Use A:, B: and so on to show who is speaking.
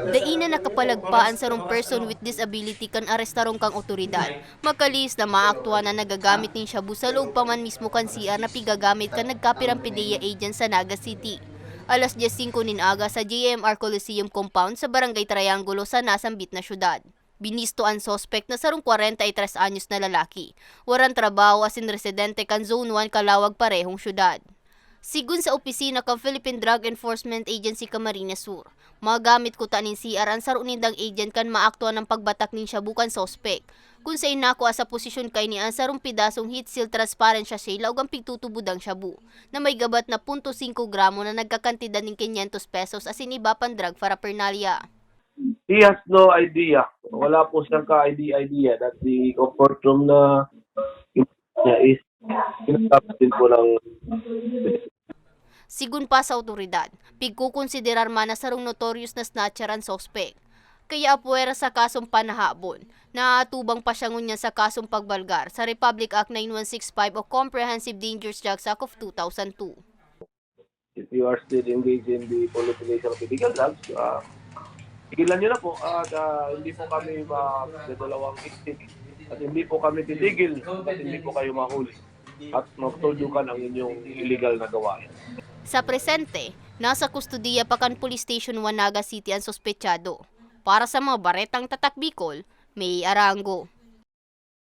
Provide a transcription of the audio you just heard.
A: Daina nakapalagpaan sa rong person with disability kan arestarong kang otoridad. Magkalis na maaktuwa na nagagamit ning shabu sa loob pa man mismo kan CR na pigagamit kan nagkapirang PDEA agent sa Naga City. Alas 10:05 nin aga sa JMR Coliseum Compound sa Barangay Triangulo sa nasambit na syudad. Binisto ang suspect na sarong 43 anyos na lalaki. Waran trabaho asin residente kan Zone 1 Kalawag parehong syudad. Sigun sa opisina kang Philippine Drug Enforcement Agency Camarines Sur, magamit ko tanin CR ang sarunindang agent kan maaktuan ng pagbatak ning shabu kan sospek. Kung sa inako sa posisyon kay ni ang sarong pidasong heat seal transparent siya sila ug ang pigtutubudang shabu na may gabat na 0.5 gramo na nagkakantidad ng 500 pesos asin iba pang drug paraphernalia.
B: He has no idea. Wala po siyang ka-idea that the opportunity na niya is kinatapos din po ng.
A: Sigun pa sa otoridad, pigkukonsiderar man na sarong notorious na snatcher ang sospek. Kaya apuwera sa kasong panahabon, naatubang pa siya ngunya sa kasong pagbalgar sa Republic Act 9165 o Comprehensive Dangerous Drugs Act of 2002.
B: If you are still engaged in the proliferation of illegal drugs, tigilan nyo na po at hindi po kami magdadalawang isip at hindi po kami titigil at hindi po kayo mahuli at magtuldukan ang inyong illegal na gawain.
A: Sa presente, nasa kustudiya pa kan Police Station 1 Naga City ang sospechado. Para sa mga baretang tatak Bicol, Mae Arango.